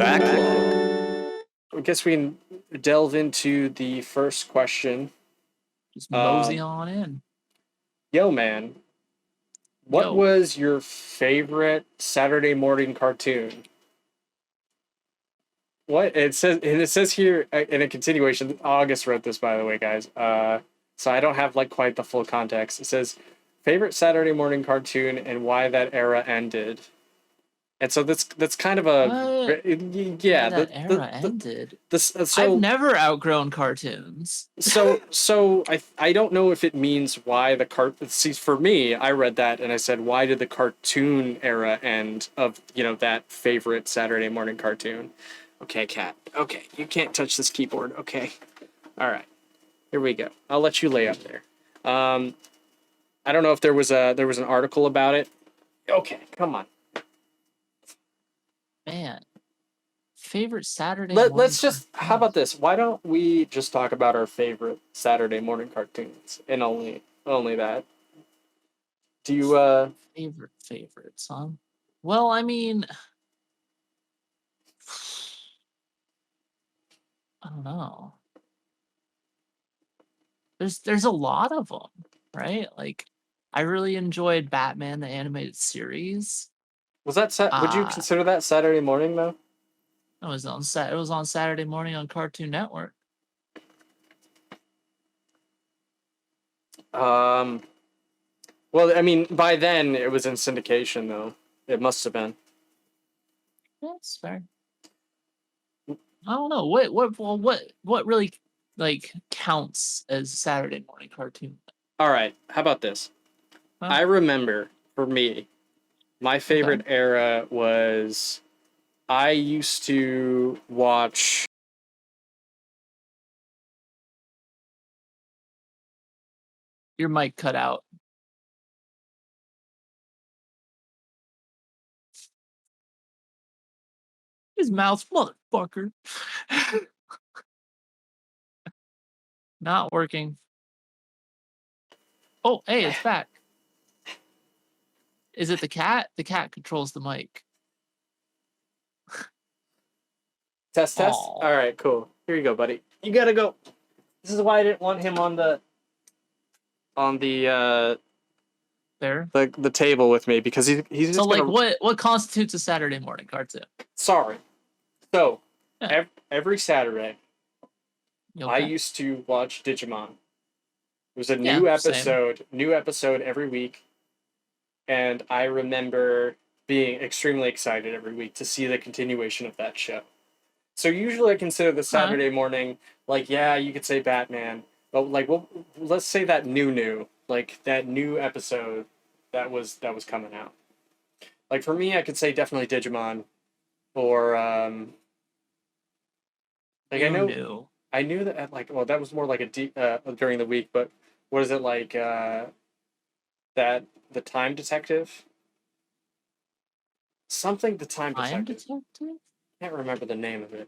Backlog. I guess we can delve into the first question. Just mosey on in. Yo, man. What was your favorite Saturday morning cartoon? What it says here in a continuation. August wrote this, by the way, guys. So I don't have like quite the full context. It says favorite Saturday morning cartoon and why that era ended. And so that's kind of a yeah. That era ended. So I've never outgrown cartoons. So I don't know if it means why the See, for me, I read that and I said, why did the cartoon era end of that favorite Saturday morning cartoon? Okay, cat. Okay, you can't touch this keyboard. Okay, all right. Here we go. I'll let you lay up there. I don't know if there was an article about it. Okay, come on. Man, favorite Saturday Let's just, how about this? Why don't we just talk about our favorite Saturday morning cartoons and only that? Do you, favorites, huh? Well, I mean, I don't know. There's a lot of them, right? Like, I really enjoyed Batman the animated series. Was that would you consider that Saturday morning though? It was on Saturday morning on Cartoon Network. Well, I mean, by then it was in syndication though. It must have been. That's fair. I don't know what really like counts as Saturday morning cartoon. All right, how about this? Huh? I remember for me, my favorite era was I used to watch. Your mic cut out. His mouth, motherfucker. Not working. Oh, hey, it's back. Is it the cat? The cat controls the mic. Test. Aww. All right, cool. Here you go, buddy. You gotta go. This is why I didn't want him on the there the table with me, because he's just so like what constitutes a Saturday morning cartoon? Sorry. So every Saturday, I used to watch Digimon. It was a new episode every week, and I remember being extremely excited every week to see the continuation of that show. So usually I consider the Saturday morning, like, yeah, you could say Batman, but like, well, let's say that new, like that new episode that was coming out. Like for me, I could say definitely Digimon, or like I knew that that was more like during the week, but what is it like that the Time Detective? Something the Time Detective. Can't remember the name of it.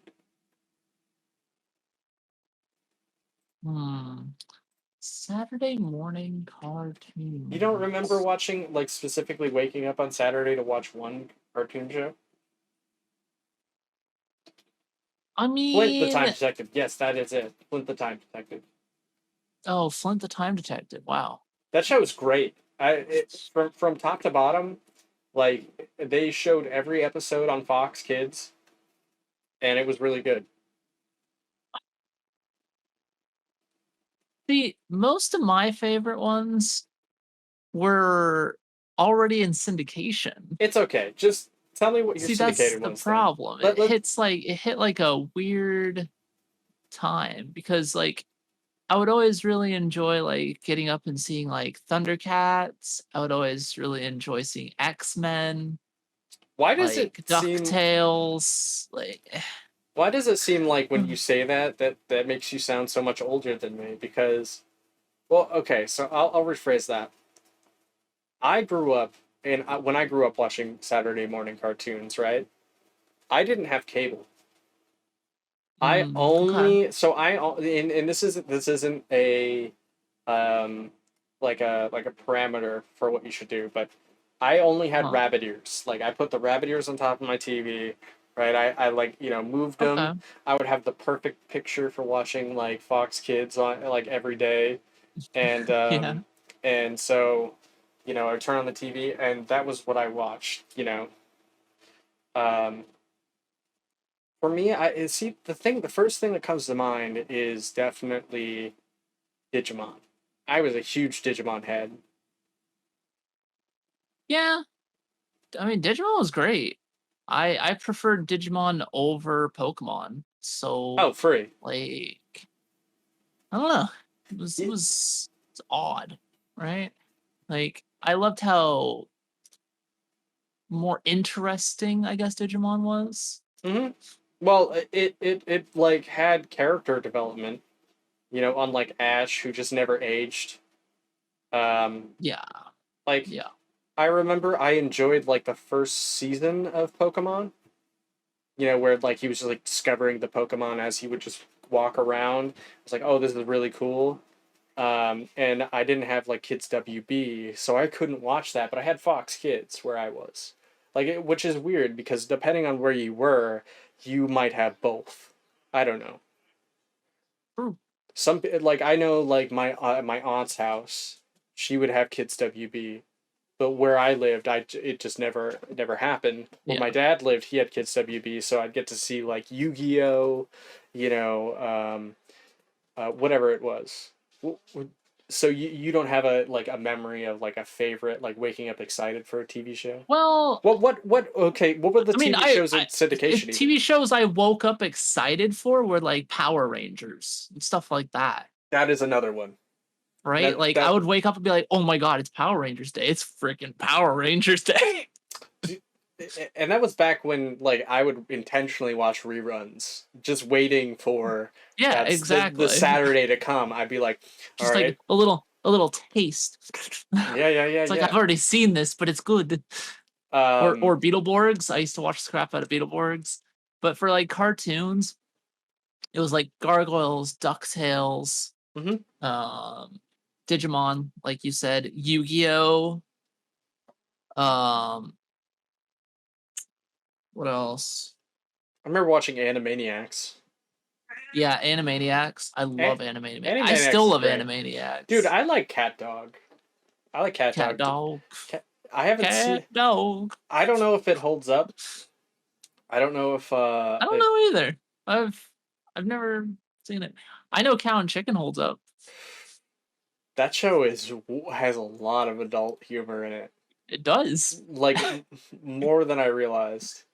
Saturday morning cartoon. You don't remember watching, like, specifically waking up on Saturday to watch one cartoon show? I mean, Flint the Time Detective. Yes, that is it. Flint the Time Detective. Oh, Flint the Time Detective. Wow. That show is great. From top to bottom, like, they showed every episode on Fox Kids, and it was really good. See, most of my favorite ones were already in syndication. It's okay. Just tell me what your syndicated ones. That's the problem. It hit like a weird time, because like I would always really enjoy like getting up and seeing like Thundercats. I would always really enjoy seeing X-Men. Why does it DuckTales? Why does it seem like when you say that makes you sound so much older than me? Because, well, okay, so I'll rephrase that. I grew up, and when I grew up watching Saturday morning cartoons, right? I didn't have cable. I only and this isn't a like a parameter for what you should do, but I only had rabbit ears. Like I put the rabbit ears on top of my TV. right? I like, you know, moved them. I would have the perfect picture for watching like Fox Kids on like every day, and Yeah. and so, you know, I would turn on the TV, and that was what I watched. You know, um, for me, I see the first thing that comes to mind is definitely Digimon. I was a huge Digimon head. Yeah. I mean, Digimon was great. I preferred Digimon over Pokemon. So Oh, free. like I don't know. It Yeah. was it's odd, right? Like I loved how more interesting, I guess, Digimon was. Mm-hmm. Well, it like had character development, you know, unlike Ash, who just never aged. Yeah. Like Yeah. I remember I enjoyed like the first season of Pokemon, you know, where like he was just like discovering the Pokemon as he would just walk around. I was like, oh, this is really cool. And I didn't have like Kids WB, so I couldn't watch that, but I had Fox Kids where I was. Which is weird because depending on where you were, you might have both. I don't know. True. Some like I know like my aunt's house, she would have Kids WB, but where I lived, it just never happened. Where my dad lived, he had Kids WB, so I'd get to see like Yu-Gi-Oh, you know, whatever it was. So you don't have a memory of like a favorite like waking up excited for a TV show? Well, What okay, what were the I mean, TV shows in syndication even? TV shows I woke up excited for were like Power Rangers and stuff like that. That is another one. Right? Like I would wake up and be like, "Oh my god, it's Power Rangers Day. It's freaking Power Rangers Day." And that was back when like I would intentionally watch reruns, just waiting for exactly the Saturday to come. I'd be like, all just right, like a little taste. yeah. It's like I've already seen this, but it's good. Or Beetleborgs. I used to watch the crap out of Beetleborgs. But for like cartoons, it was like Gargoyles, DuckTales, Digimon, like you said, Yu-Gi-Oh. What else? I remember watching Animaniacs. Yeah, Animaniacs. I love Animaniacs. I Animaniacs still is love great. Animaniacs. Dude, I like Cat Dog. I like Cat Cat Dog. Dog. I haven't seen. Cat Dog. I don't know if it holds up. I don't know if. I don't know either. I've never seen it. I know Cow and Chicken holds up. That show has a lot of adult humor in it. It does. Like more than I realized.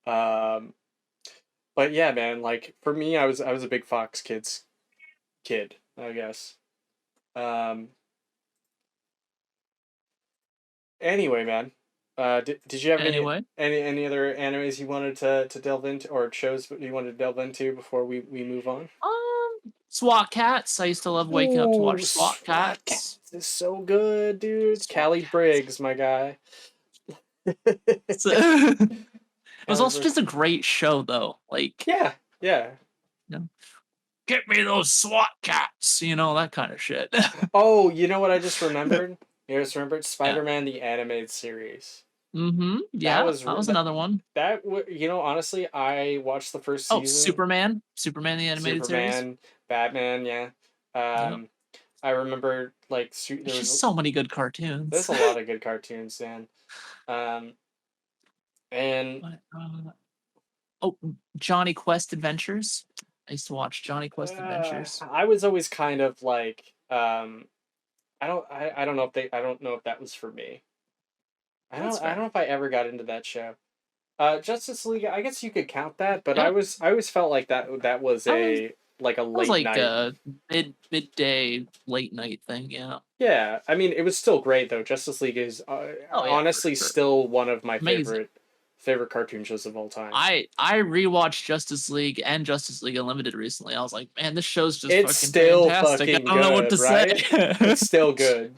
But yeah, man, like for me I was a big Fox Kids kid, I guess. Anyway, man. Did you have any other animes you wanted to delve into or shows you wanted to delve into before we move on? SWAT Cats. I used to love waking up to watch SWAT Cats. It's so good, dude. Callie Briggs, my guy. It was also just a great show, though. Like, yeah. You know, get me those SWAT cats, you know, that kind of shit. Oh, you know what I just remembered? You just remembered Spider-Man the animated series. Yeah, that was another one. You know, honestly, I watched the first season. Superman the animated series. Batman, yeah. I remember like there's just so many good cartoons. There's a lot of good cartoons, man. And Johnny Quest Adventures. I used to watch Johnny Quest Adventures. I was always kind of like I don't know if that was for me. I don't know if I ever got into that show. Justice League, I guess you could count that, but I always felt like that was a late night. Midday late night thing, yeah. Yeah, I mean it was still great though. Justice League is honestly still one of my favorite cartoon shows of all time. I rewatched Justice League and Justice League Unlimited recently. I was like, man, this show's just it's still fantastic. Fucking I don't know what to say. It's still good.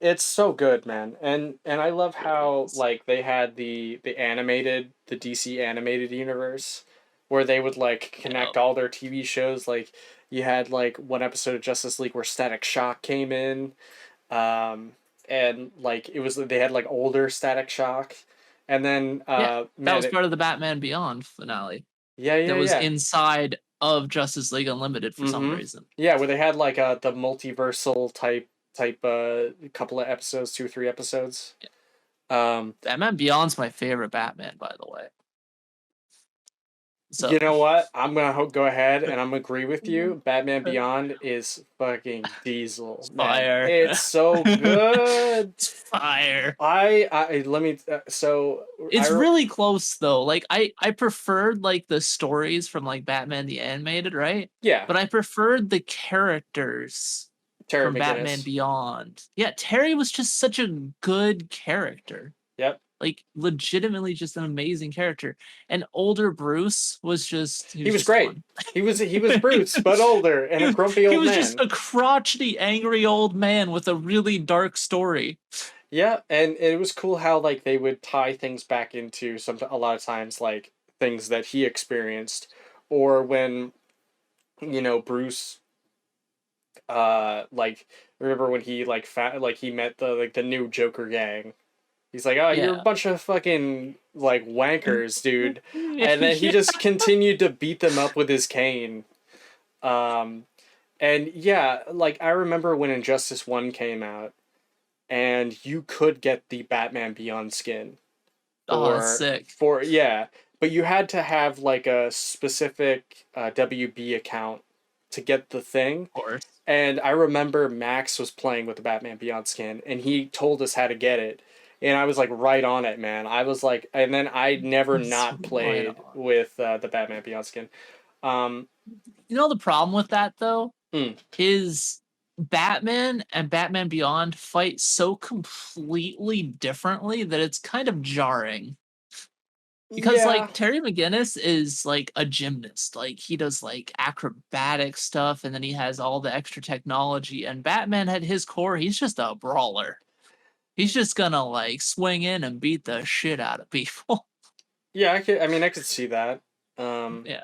It's so good, man, and I love how like they had the DC animated universe, where they would like connect all their TV shows. Like you had like one episode of Justice League where Static Shock came in, and like they had like older Static Shock, And then that was man, part of the Batman Beyond finale. Yeah, that was inside of Justice League Unlimited for some reason. Yeah, where they had like the multiversal type couple of episodes, 2 or 3 episodes. Batman Beyond's my favorite Batman, by the way. So you know what? I'm gonna go ahead and I'm gonna agree with you. Batman Beyond is fucking Diesel. It's fire. Man, it's so good. It's fire. I let me. So it's really close though. Like I preferred like the stories from like Batman the Animated, right? Yeah. But I preferred the characters from Batman Beyond. Yeah, Terry was just such a good character. Yep. Like legitimately just an amazing character. And older Bruce was just he was great. He was Bruce, but older and a grumpy old man. He was just a crotchety, angry old man with a really dark story. Yeah, and it was cool how like they would tie things back into a lot of times like things that he experienced, or when, you know, Bruce like remember when he like he met the new Joker gang. He's like, oh, you're a bunch of fucking, like, wankers, dude. And then he just continued to beat them up with his cane. And, yeah, like, I remember when Injustice 1 came out, and you could get the Batman Beyond skin. Sick. But you had to have, like, a specific WB account to get the thing. Of course. And I remember Max was playing with the Batman Beyond skin, and he told us how to get it. And I was like right on it, man. I was like, and then I never not played with the Batman Beyond skin. You know the problem with that though is Batman and Batman Beyond fight so completely differently that it's kind of jarring. Because like Terry McGinnis is like a gymnast, like he does like acrobatic stuff, and then he has all the extra technology. And Batman at his core, he's just a brawler. He's just gonna like swing in and beat the shit out of people. Yeah, I could see that. Yeah.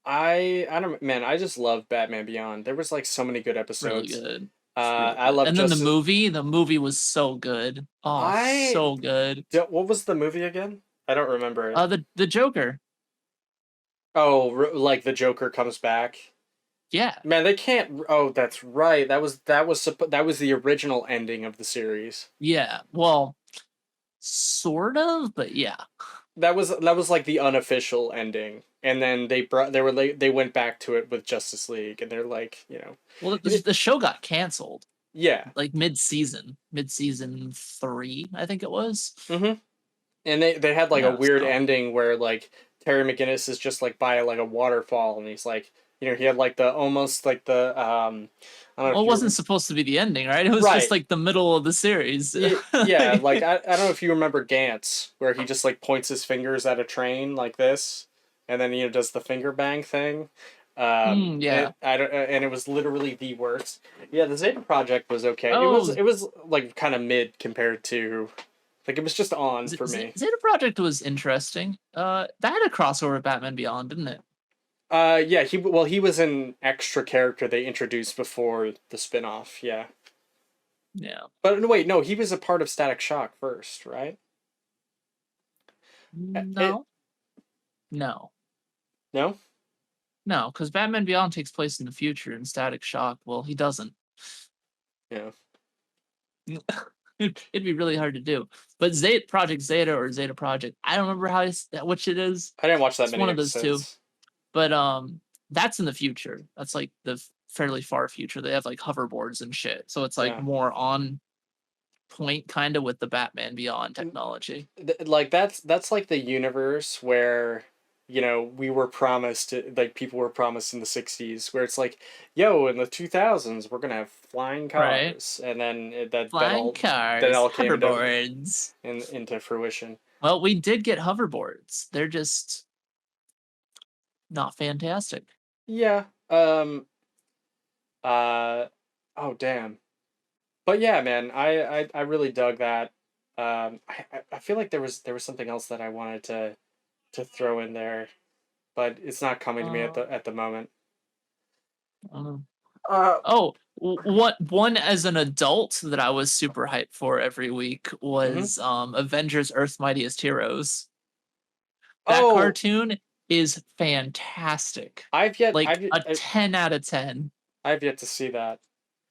I don't, man, I just love Batman Beyond. There was like so many good episodes. Really good. I love. And then the movie was so good. Oh, so good. What was the movie again? I don't remember it. The Joker. Oh, like the Joker comes back. Yeah. Man, they can't. Oh, that's right. That was the original ending of the series. Yeah. Well, sort of, but yeah. That was like the unofficial ending, and then they went back to it with Justice League, and they're like, you know. Well, the show got canceled. Yeah. Like mid-season 3, I think it was. Mm-hmm. And they had like a weird ending where like Terry McGinnis is just like by like a waterfall, and he's like, you know, he had like the almost like the I don't know. Well, it wasn't supposed to be the ending, right? It was just like the middle of the series. Yeah, like I don't know if you remember Gantz, where he just like points his fingers at a train like this, and then, you know, does the finger bang thing. Yeah. And it was literally the worst. Yeah, the Zeta Project was okay. Oh. It was like kind of mid compared to. Like, it was just on for me. Zeta Project was interesting. That had a crossover with Batman Beyond, didn't it? Yeah, he was an extra character they introduced before the spin-off, yeah. Yeah. But wait, no, he was a part of Static Shock first, right? No. No, because Batman Beyond takes place in the future, and Static Shock, well, he doesn't. Yeah. It'd be really hard to do. But Project Zeta or Zeta Project, I don't remember which it is. I didn't watch that many episodes. One of those two. But that's in the future. That's like the fairly far future. They have like hoverboards and shit. So it's like more on point kind of with the Batman Beyond technology. Like that's like the universe where, you know, we were promised, like people were promised in the 60s, where it's like, yo, in the 2000s we're gonna have flying cars, right. And then that all came hoverboards into fruition. Well, we did get hoverboards. They're just not fantastic. Yeah. Oh damn. But yeah, man, I really dug that. I feel like there was something else that I wanted to throw in there, but it's not coming to me at the moment. One as an adult that I was super hyped for every week was Avengers Earth's Mightiest Heroes. That cartoon is fantastic. I've yet a 10 out of 10. I've yet to see that.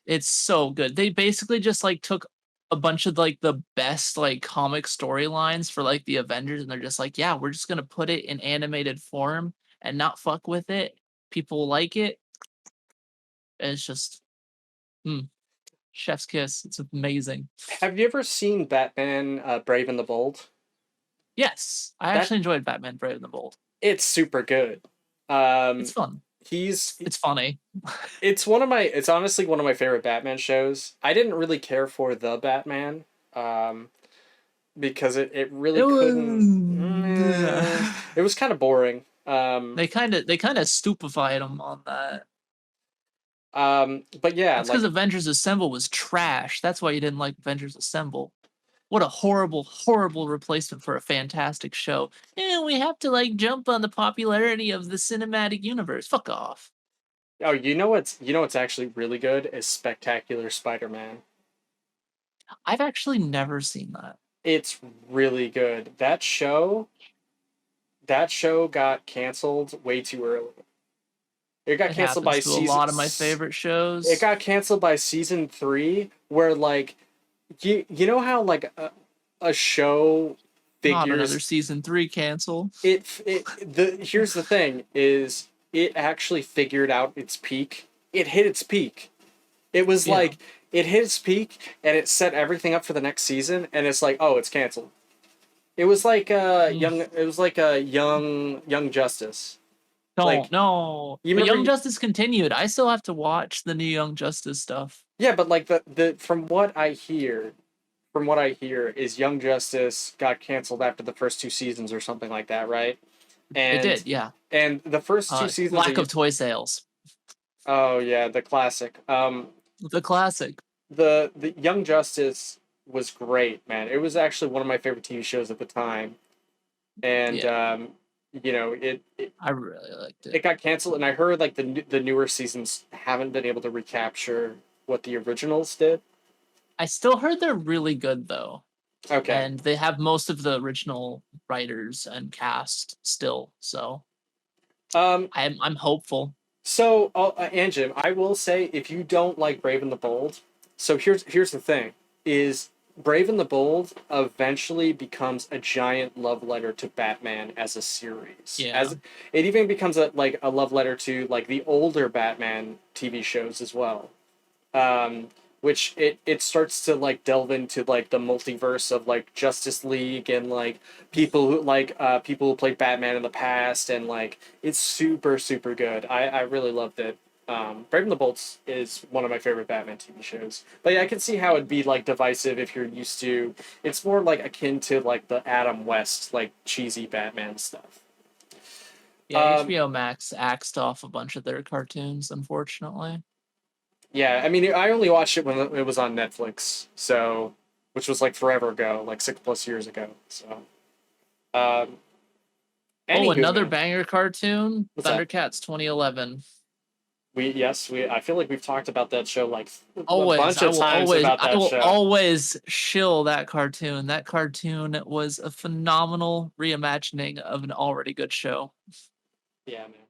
It's so good. They basically just like took a bunch of like the best like comic storylines for like the Avengers, and they're just like, yeah, we're just gonna put it in animated form and not fuck with it. People like it. And it's just chef's kiss. It's amazing. Have you ever seen Batman Brave and the Bold? Yes, I actually enjoyed Batman Brave and the Bold. It's super good. It's fun. It's funny. It's honestly one of my favorite Batman shows. I didn't really care for the Batman because it really couldn't. It was kind of boring. They kind of stupefied him on that. But yeah, that's because Avengers Assemble was trash. That's why you didn't like Avengers Assemble. What a horrible, horrible replacement for a fantastic show. And we have to like jump on the popularity of the cinematic universe. Fuck off. Oh, you know what's actually really good is Spectacular Spider-Man. I've actually never seen that. It's really good. That show got canceled way too early. It got canceled by a lot of my favorite shows. It got canceled by season 3, where like you know how like a show figures. Not another season 3 cancel. Here's the thing is it actually figured out its peak. It hit its peak. It was like it hit its peak and it set everything up for the next season, and it's like, oh, it's canceled. It was like Young Justice. No. But Young Justice continued. I still have to watch the new Young Justice stuff. Yeah, but like the from what I hear is Young Justice got canceled after the first 2 seasons or something like that, right? And it did, yeah. And the first 2 seasons, lack of toy sales. Oh yeah, the classic. The classic. The Young Justice was great, man. It was actually one of my favorite TV shows at the time, and I really liked it. It got canceled, and I heard like the newer seasons haven't been able to recapture what the originals did. I still heard they're really good though. Okay. And they have most of the original writers and cast still, so I'm hopeful. So, and Jim, I will say, if you don't like Brave and the Bold, so here's the thing: is Brave and the Bold eventually becomes a giant love letter to Batman as a series. Yeah. As it even becomes a love letter to like the older Batman TV shows as well. Which it starts to like delve into like the multiverse of like Justice League and like people who played Batman in the past, and like it's super, super good. I really loved it. Brave and the Bold is one of my favorite Batman TV shows. But yeah, I can see how it'd be like divisive if you're used to. It's more like akin to like the Adam West like cheesy Batman stuff. Yeah, HBO Max axed off a bunch of their cartoons, unfortunately. Yeah, I mean, I only watched it when it was on Netflix, so which was like forever ago, like 6+ years ago. So, another banger cartoon, What's Thundercats 2011. I feel like we've talked about that show like always, a bunch of times about that show. I will always shill that cartoon. That cartoon was a phenomenal reimagining of an already good show. Yeah, man.